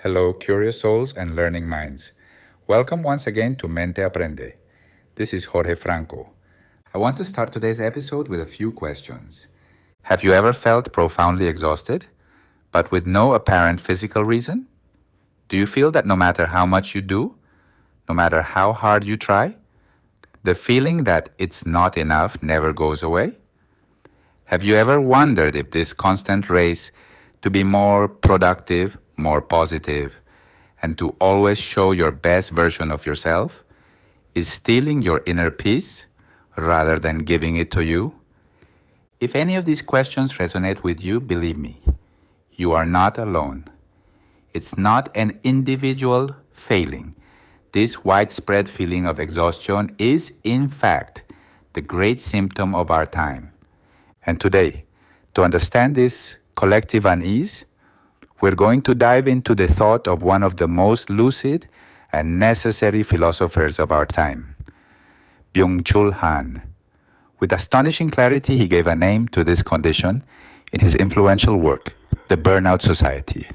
Hello, curious souls and learning minds. Welcome once again to Mente Aprende. This is Jorge Franco. I want to start today's episode with a few questions. Have you ever felt profoundly exhausted, but with no apparent physical reason? Do you feel that no matter how much you do, no matter how hard you try, the feeling that it's not enough never goes away? Have you ever wondered if this constant race to be more productive, more positive, and to always show your best version of yourself is stealing your inner peace rather than giving it to you? If any of these questions resonate with you, believe me, you are not alone. It's not an individual failing. This widespread feeling of exhaustion is, in fact, the great symptom of our time. And today, to understand this collective unease, we're going to dive into the thought of one of the most lucid and necessary philosophers of our time, Byung-Chul Han. With astonishing clarity, he gave a name to this condition in his influential work, The Burnout Society.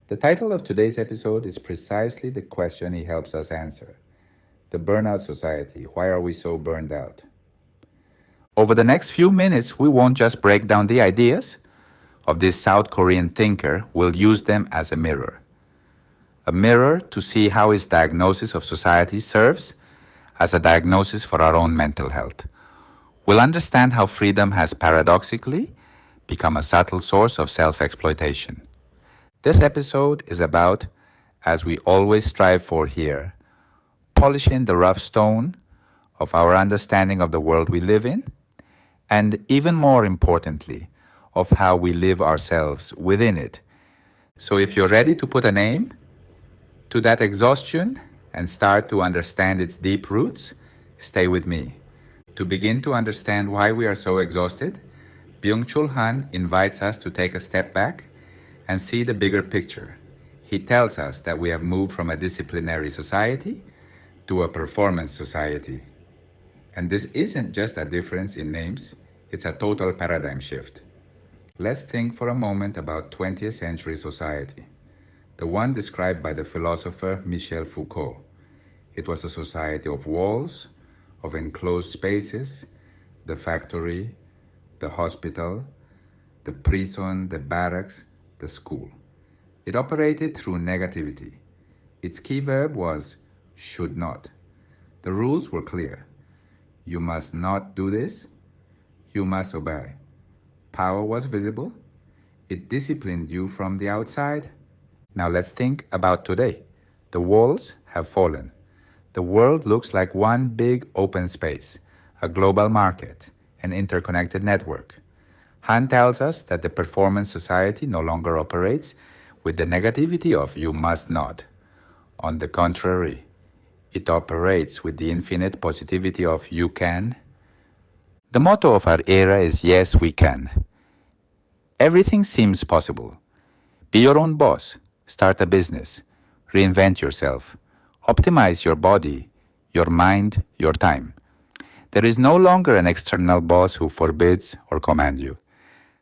The title of today's episode is precisely the question he helps us answer. The Burnout Society. Why are we so burned out? Over the next few minutes, we won't just break down the ideas of this South Korean thinker, we'll use them as a mirror. A mirror to see how his diagnosis of society serves as a diagnosis for our own mental health. We'll understand how freedom has paradoxically become a subtle source of self-exploitation. This episode is about, as we always strive for here, polishing the rough stone of our understanding of the world we live in, and even more importantly, of how we live ourselves within it. So if you're ready to put a name to that exhaustion and start to understand its deep roots, stay with me. To begin to understand why we are so exhausted, Byung-Chul Han invites us to take a step back and see the bigger picture. He tells us that we have moved from a disciplinary society to a performance society. And this isn't just a difference in names, it's a total paradigm shift. Let's think for a moment about 20th century society, the one described by the philosopher Michel Foucault. It was a society of walls, of enclosed spaces, the factory, the hospital, the prison, the barracks, the school. It operated through negativity. Its key verb was should not. The rules were clear. You must not do this. You must obey. Power was visible. It disciplined you from the outside. Now let's think about today. The walls have fallen. The world looks like one big open space, a global market, an interconnected network. Han tells us that the performance society no longer operates with the negativity of you must not. On the contrary, it operates with the infinite positivity of you can. The motto of our era is yes, we can. Everything seems possible. Be your own boss, start a business, reinvent yourself, optimize your body, your mind, your time. There is no longer an external boss who forbids or commands you.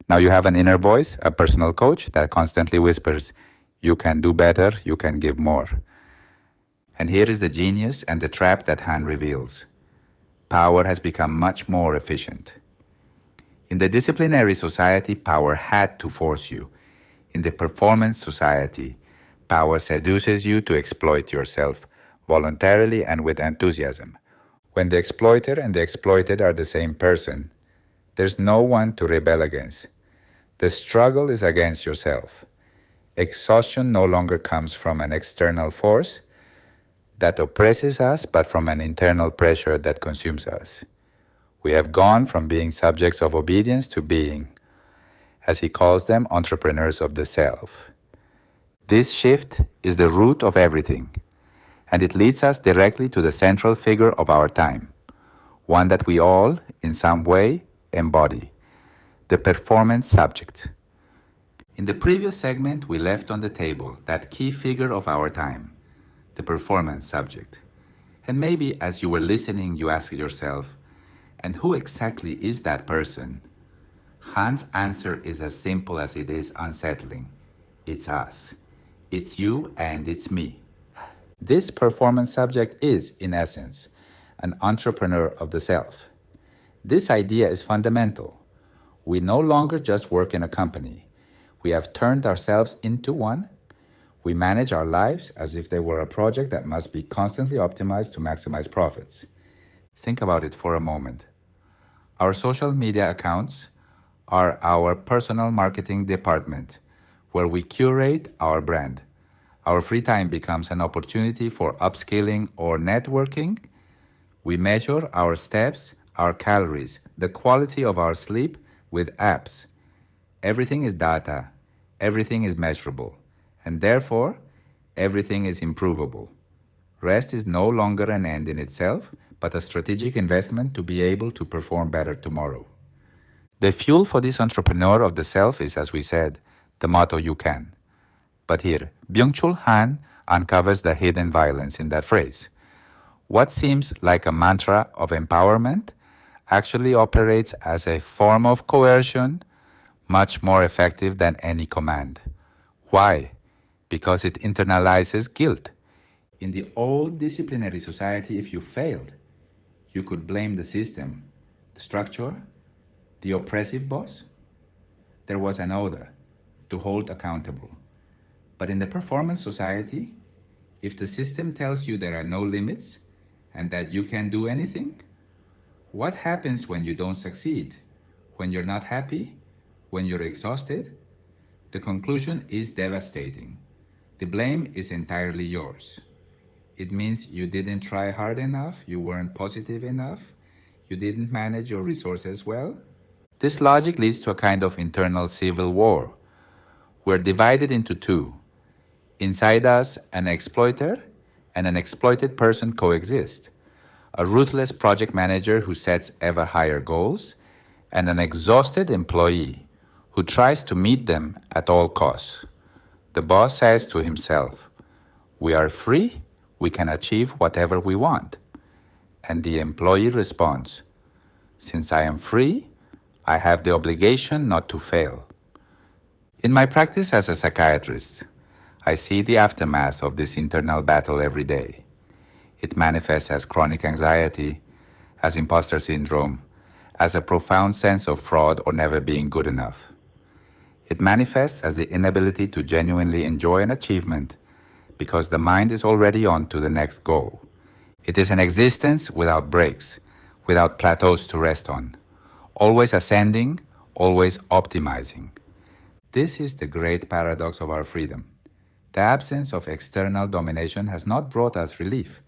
Now you have an inner voice, a personal coach that constantly whispers, you can do better, you can give more. And here is the genius and the trap that Han reveals. Power has become much more efficient. In the disciplinary society, power had to force you. In the performance society, power seduces you to exploit yourself, voluntarily and with enthusiasm. When the exploiter and the exploited are the same person, there's no one to rebel against. The struggle is against yourself. Exhaustion no longer comes from an external force that oppresses us, but from an internal pressure that consumes us. We have gone from being subjects of obedience to being, as he calls them, entrepreneurs of the self. This shift is the root of everything, and it leads us directly to the central figure of our time, one that we all, in some way, embody, the performance subject. In the previous segment, we left on the table that key figure of our time, the performance subject. And maybe as you were listening, you asked yourself, and who exactly is that person? Han's answer is as simple as it is unsettling. It's us. It's you and it's me. This performance subject is, in essence, an entrepreneur of the self. This idea is fundamental. We no longer just work in a company. We have turned ourselves into one. We manage our lives as if they were a project that must be constantly optimized to maximize profits. Think about it for a moment. Our social media accounts are our personal marketing department, where we curate our brand. Our free time becomes an opportunity for upskilling or networking. We measure our steps, our calories, the quality of our sleep with apps. Everything is data, everything is measurable, and therefore, everything is improvable. Rest is no longer an end in itself, but a strategic investment to be able to perform better tomorrow. The fuel for this entrepreneur of the self is, as we said, the motto "you can." But here, Byung-Chul Han uncovers the hidden violence in that phrase. What seems like a mantra of empowerment actually operates as a form of coercion, much more effective than any command. Why? Because it internalizes guilt. In the old disciplinary society, if you failed, you could blame the system, the structure, the oppressive boss. There was an order to hold accountable. But in the performance society, if the system tells you there are no limits and that you can do anything, what happens when you don't succeed? When you're not happy? When you're exhausted? The conclusion is devastating. The blame is entirely yours. It means you didn't try hard enough, you weren't positive enough, you didn't manage your resources well. This logic leads to a kind of internal civil war. We're divided into two. Inside us, an exploiter and an exploited person coexist. A ruthless project manager who sets ever higher goals, and an exhausted employee who tries to meet them at all costs. The boss says to himself, "We are free, we can achieve whatever we want." And the employee responds, "Since I am free, I have the obligation not to fail." In my practice as a psychiatrist, I see the aftermath of this internal battle every day. It manifests as chronic anxiety, as imposter syndrome, as a profound sense of fraud or never being good enough. It manifests as the inability to genuinely enjoy an achievement because the mind is already on to the next goal. It is an existence without breaks, without plateaus to rest on, always ascending, always optimizing. This is the great paradox of our freedom. The absence of external domination has not brought us relief,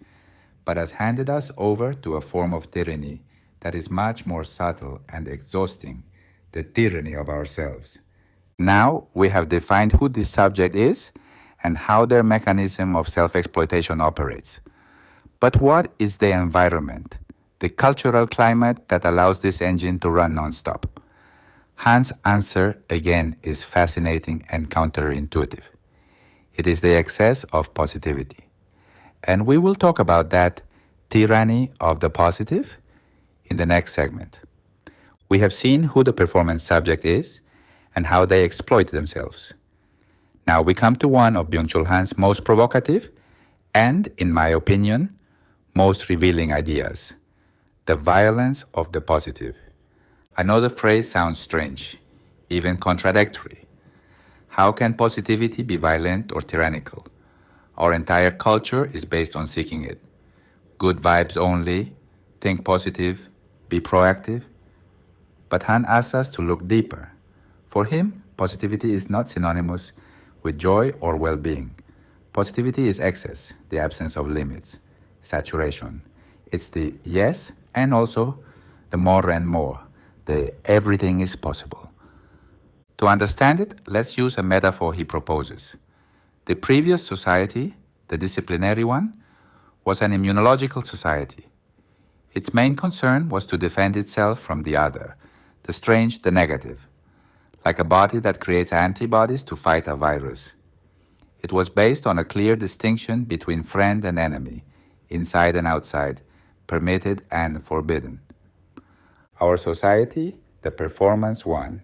but has handed us over to a form of tyranny that is much more subtle and exhausting, the tyranny of ourselves. Now we have defined who this subject is and how their mechanism of self-exploitation operates. But what is the environment, the cultural climate that allows this engine to run nonstop? Han's answer, again, is fascinating and counterintuitive. It is the excess of positivity. And we will talk about that tyranny of the positive in the next segment. We have seen who the performance subject is and how they exploit themselves. Now we come to one of Byung-Chul Han's most provocative and, in my opinion, most revealing ideas, the violence of the positive. I know the phrase sounds strange, even contradictory. How can positivity be violent or tyrannical? Our entire culture is based on seeking it. Good vibes only, think positive, be proactive. But Han asks us to look deeper. For him, positivity is not synonymous with joy or well-being. Positivity is excess, the absence of limits, saturation. It's the yes and also the more and more, the everything is possible. To understand it, let's use a metaphor he proposes. The previous society, the disciplinary one, was an immunological society. Its main concern was to defend itself from the other, the strange, the negative, like a body that creates antibodies to fight a virus. It was based on a clear distinction between friend and enemy, inside and outside, permitted and forbidden. Our society, the performance one,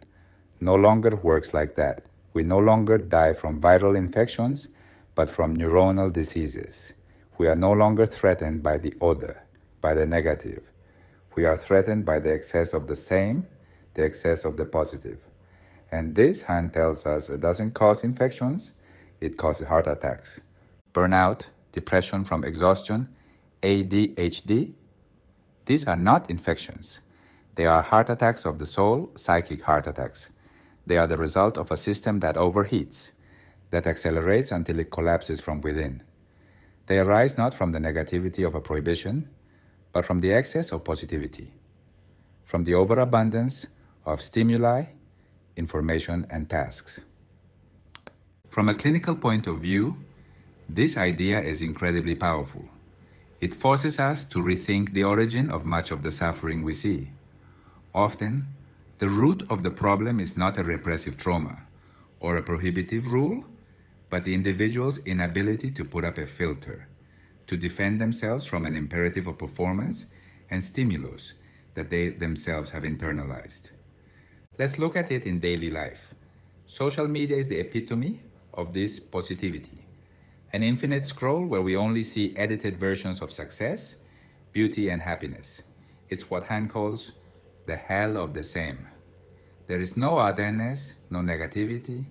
no longer works like that. We no longer die from viral infections, but from neuronal diseases. We are no longer threatened by the other, by the negative. We are threatened by the excess of the same, the excess of the positive. And this, Han tells us, it doesn't cause infections, it causes heart attacks. Burnout, depression from exhaustion, ADHD, these are not infections. They are heart attacks of the soul, psychic heart attacks. They are the result of a system that overheats, that accelerates until it collapses from within. They arise not from the negativity of a prohibition, but from the excess of positivity, from the overabundance of stimuli, information, and tasks. From a clinical point of view, this idea is incredibly powerful. It forces us to rethink the origin of much of the suffering we see. Often, the root of the problem is not a repressive trauma or a prohibitive rule, but the individual's inability to put up a filter, to defend themselves from an imperative of performance and stimulus that they themselves have internalized. Let's look at it in daily life. Social media is the epitome of this positivity. An infinite scroll where we only see edited versions of success, beauty, and happiness. It's what Han calls the hell of the same. There is no otherness, no negativity,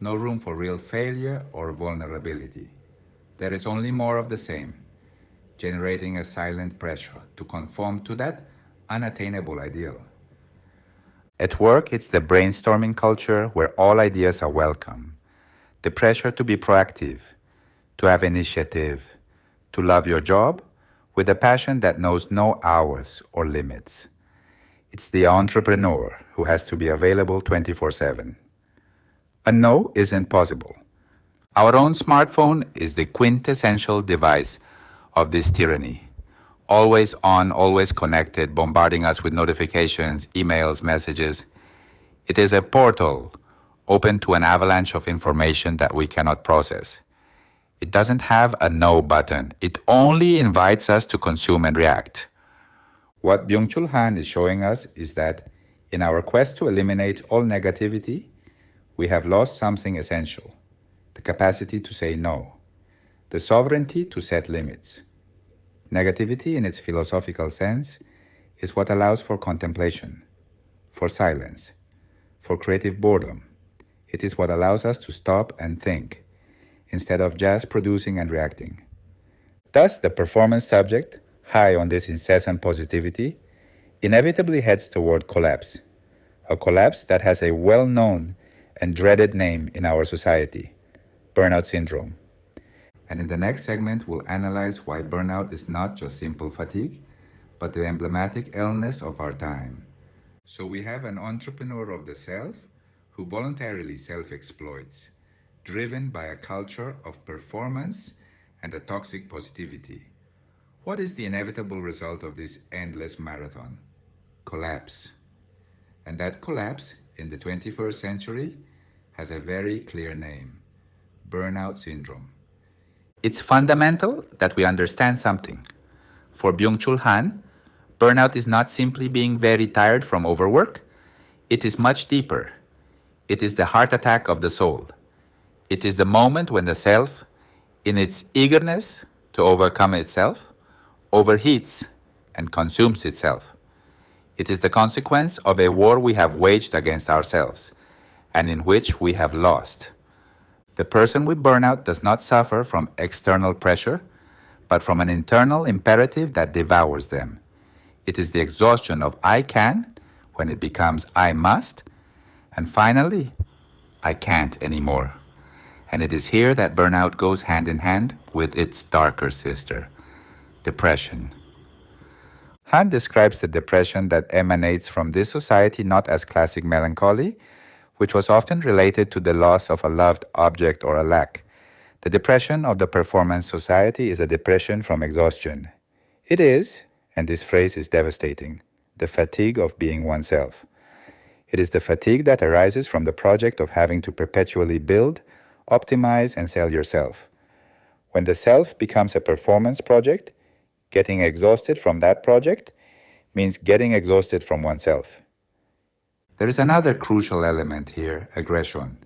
no room for real failure or vulnerability. There is only more of the same, generating a silent pressure to conform to that unattainable ideal. At work, it's the brainstorming culture where all ideas are welcome. The pressure to be proactive, to have initiative, to love your job with a passion that knows no hours or limits. It's the entrepreneur who has to be available 24/7. A no isn't possible. Our own smartphone is the quintessential device of this tyranny. Always on, always connected, bombarding us with notifications, emails, messages. It is a portal open to an avalanche of information that we cannot process. It doesn't have a no button. It only invites us to consume and react. What Byung-Chul Han is showing us is that in our quest to eliminate all negativity, we have lost something essential: the capacity to say no, the sovereignty to set limits. Negativity, in its philosophical sense, is what allows for contemplation, for silence, for creative boredom. It is what allows us to stop and think, instead of just producing and reacting. Thus, the performance subject, high on this incessant positivity, inevitably heads toward collapse, a collapse that has a well-known and dreaded name in our society: burnout syndrome. And in the next segment, we'll analyze why burnout is not just simple fatigue, but the emblematic illness of our time. So we have an entrepreneur of the self who voluntarily self-exploits, driven by a culture of performance and a toxic positivity. What is the inevitable result of this endless marathon? Collapse. And that collapse in the 21st century has a very clear name: burnout syndrome. It's fundamental that we understand something. For Byung-Chul Han, burnout is not simply being very tired from overwork. It is much deeper. It is the heart attack of the soul. It is the moment when the self, in its eagerness to overcome itself, overheats and consumes itself. It is the consequence of a war we have waged against ourselves, and in which we have lost. The person with burnout does not suffer from external pressure, but from an internal imperative that devours them. It is the exhaustion of I can when it becomes I must, and finally, I can't anymore. And it is here that burnout goes hand in hand with its darker sister, depression. Han describes the depression that emanates from this society not as classic melancholy, which was often related to the loss of a loved object or a lack. The depression of the performance society is a depression from exhaustion. It is, and this phrase is devastating, the fatigue of being oneself. It is the fatigue that arises from the project of having to perpetually build, optimize, and sell yourself. When the self becomes a performance project, getting exhausted from that project means getting exhausted from oneself. There is another crucial element here: aggression.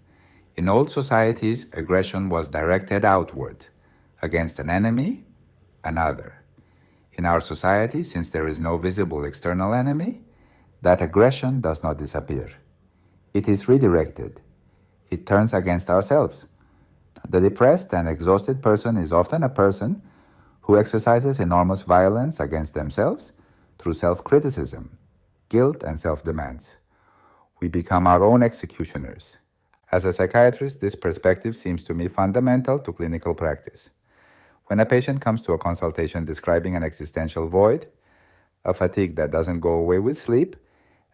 In old societies, aggression was directed outward, against an enemy, another. In our society, since there is no visible external enemy, that aggression does not disappear. It is redirected. It turns against ourselves. The depressed and exhausted person is often a person who exercises enormous violence against themselves through self-criticism, guilt, and self-demands. We become our own executioners. As a psychiatrist, this perspective seems to me fundamental to clinical practice. When a patient comes to a consultation describing an existential void, a fatigue that doesn't go away with sleep,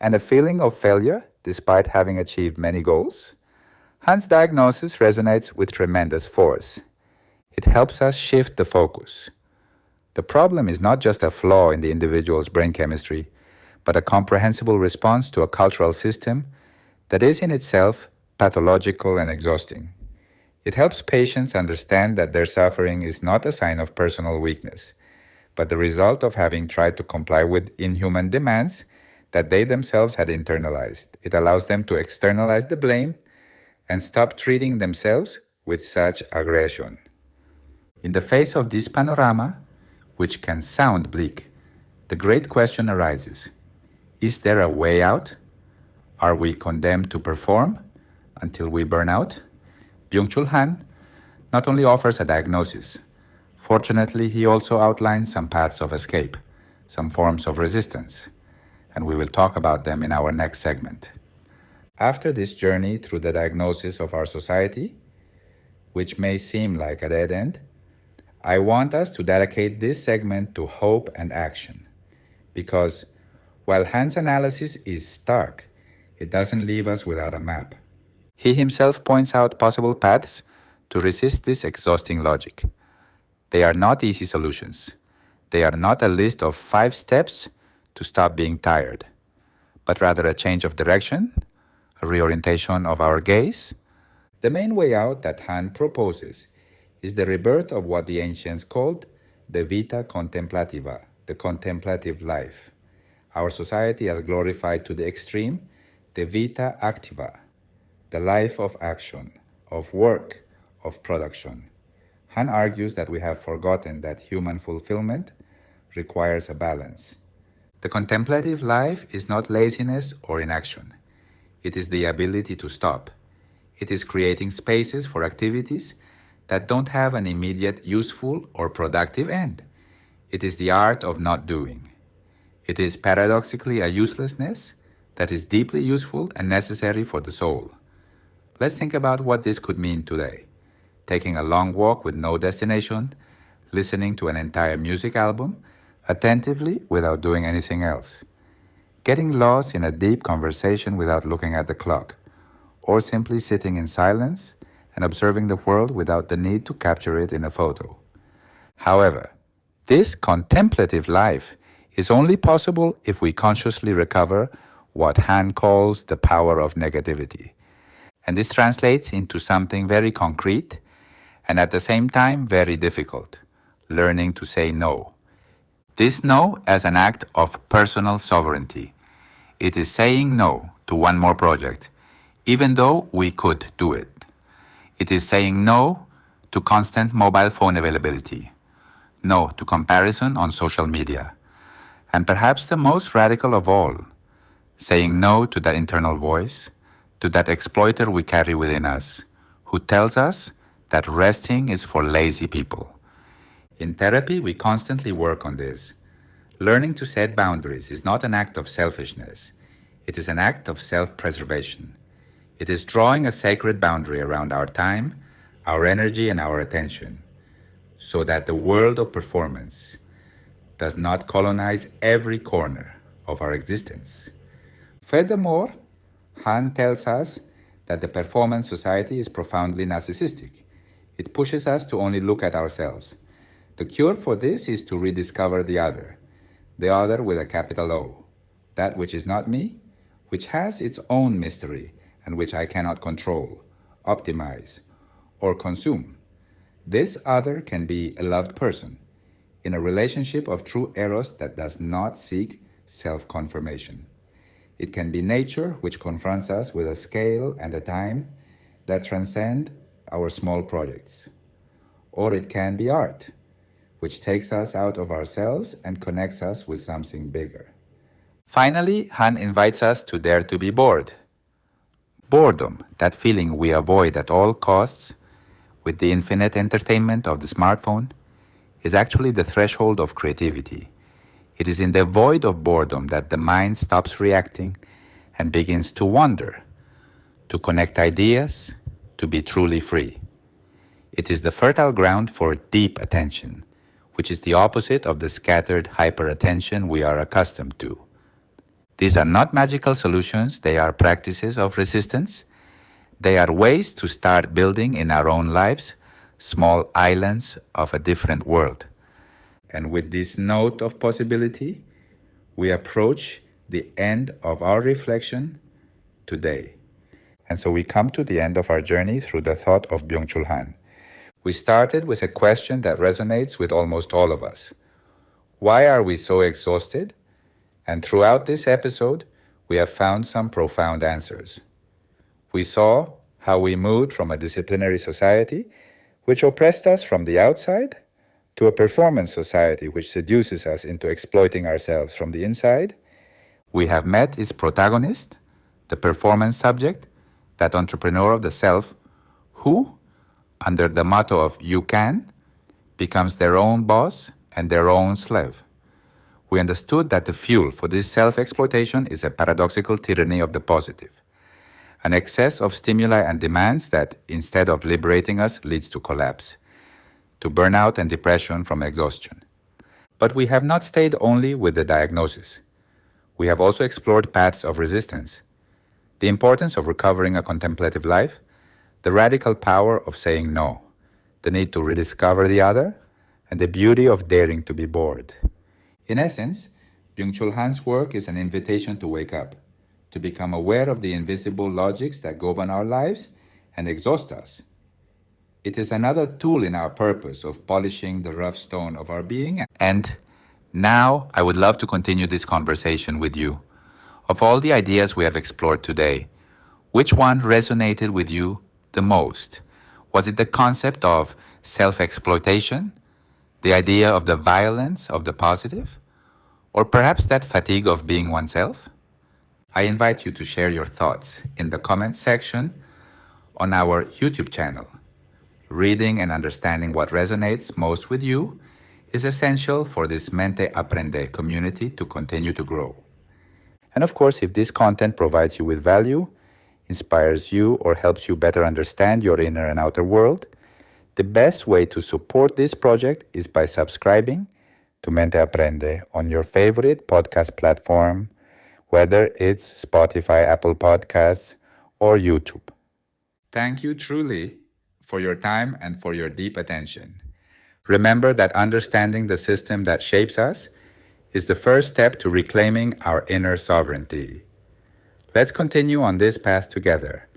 and a feeling of failure despite having achieved many goals, Han's diagnosis resonates with tremendous force. It helps us shift the focus. The problem is not just a flaw in the individual's brain chemistry, but a comprehensible response to a cultural system that is in itself pathological and exhausting. It helps patients understand that their suffering is not a sign of personal weakness, but the result of having tried to comply with inhuman demands that they themselves had internalized. It allows them to externalize the blame and stop treating themselves with such aggression. In the face of this panorama, which can sound bleak, the great question arises: is there a way out? Are we condemned to perform until we burn out? Byung-Chul Han not only offers a diagnosis, fortunately, he also outlines some paths of escape, some forms of resistance, and we will talk about them in our next segment. After this journey through the diagnosis of our society, which may seem like a dead end, I want us to dedicate this segment to hope and action, because while Han's analysis is stark, it doesn't leave us without a map. He himself points out possible paths to resist this exhausting logic. They are not easy solutions. They are not a list of 5 steps to stop being tired, but rather a change of direction, a reorientation of our gaze. The main way out that Han proposes is the rebirth of what the ancients called the vita contemplativa, the contemplative life. Our society has glorified to the extreme the vita activa, the life of action, of work, of production. Han argues that we have forgotten that human fulfillment requires a balance. The contemplative life is not laziness or inaction. It is the ability to stop. It is creating spaces for activities that don't have an immediate useful or productive end. It is the art of not doing. It is paradoxically a uselessness that is deeply useful and necessary for the soul. Let's think about what this could mean today. Taking a long walk with no destination, listening to an entire music album, attentively without doing anything else. Getting lost in a deep conversation without looking at the clock, or simply sitting in silence and observing the world without the need to capture it in a photo. However, this contemplative life is only possible if we consciously recover what Han calls the power of negativity. And this translates into something very concrete and at the same time very difficult: learning to say no. This no as an act of personal sovereignty. It is saying no to one more project, even though we could do it. It is saying no to constant mobile phone availability, no to comparison on social media, and perhaps the most radical of all, saying no to that internal voice, to that exploiter we carry within us, who tells us that resting is for lazy people. In therapy, we constantly work on this. Learning to set boundaries is not an act of selfishness. It is an act of self-preservation. It is drawing a sacred boundary around our time, our energy, and our attention, so that the world of performance does not colonize every corner of our existence. Furthermore, Han tells us that the performance society is profoundly narcissistic. It pushes us to only look at ourselves. The cure for this is to rediscover the other with a capital O, that which is not me, which has its own mystery and which I cannot control, optimize, or consume. This other can be a loved person in a relationship of true eros that does not seek self-confirmation. It can be nature, which confronts us with a scale and a time that transcend our small projects. Or it can be art, which takes us out of ourselves and connects us with something bigger. Finally, Han invites us to dare to be bored. Boredom, that feeling we avoid at all costs with the infinite entertainment of the smartphone, is actually the threshold of creativity. It is in the void of boredom that the mind stops reacting and begins to wonder, to connect ideas, to be truly free. It is the fertile ground for deep attention, which is the opposite of the scattered hyperattention we are accustomed to. These are not magical solutions, they are practices of resistance. They are ways to start building in our own lives small islands of a different world. And with this note of possibility, we approach the end of our reflection today. And so we come to the end of our journey through the thought of Byung-Chul Han. We started with a question that resonates with almost all of us. Why are we so exhausted? And throughout this episode, we have found some profound answers. We saw how we moved from a disciplinary society, which oppressed us from the outside, to a performance society which seduces us into exploiting ourselves from the inside. We have met its protagonist, the performance subject, that entrepreneur of the self, who, under the motto of "you can," becomes their own boss and their own slave. We understood that the fuel for this self-exploitation is a paradoxical tyranny of the positive, an excess of stimuli and demands that, instead of liberating us, leads to collapse, to burnout and depression from exhaustion. But we have not stayed only with the diagnosis. We have also explored paths of resistance, the importance of recovering a contemplative life, the radical power of saying no, the need to rediscover the other, and the beauty of daring to be bored. In essence, Byung-Chul Han's work is an invitation to wake up, to become aware of the invisible logics that govern our lives and exhaust us. It is another tool in our purpose of polishing the rough stone of our being. And now I would love to continue this conversation with you. Of all the ideas we have explored today, which one resonated with you the most? Was it the concept of self-exploitation? The idea of the violence of the positive? Or perhaps that fatigue of being oneself? I invite you to share your thoughts in the comments section on our YouTube channel. Reading and understanding what resonates most with you is essential for this Mente Aprende community to continue to grow. And of course, if this content provides you with value, inspires you, or helps you better understand your inner and outer world, the best way to support this project is by subscribing to Mente Aprende on your favorite podcast platform, whether it's Spotify, Apple Podcasts, or YouTube. Thank you truly for your time and for your deep attention. Remember that understanding the system that shapes us is the first step to reclaiming our inner sovereignty. Let's continue on this path together.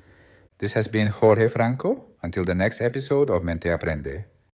This has been Jorge Franco. Until the next episode of Mente Aprende.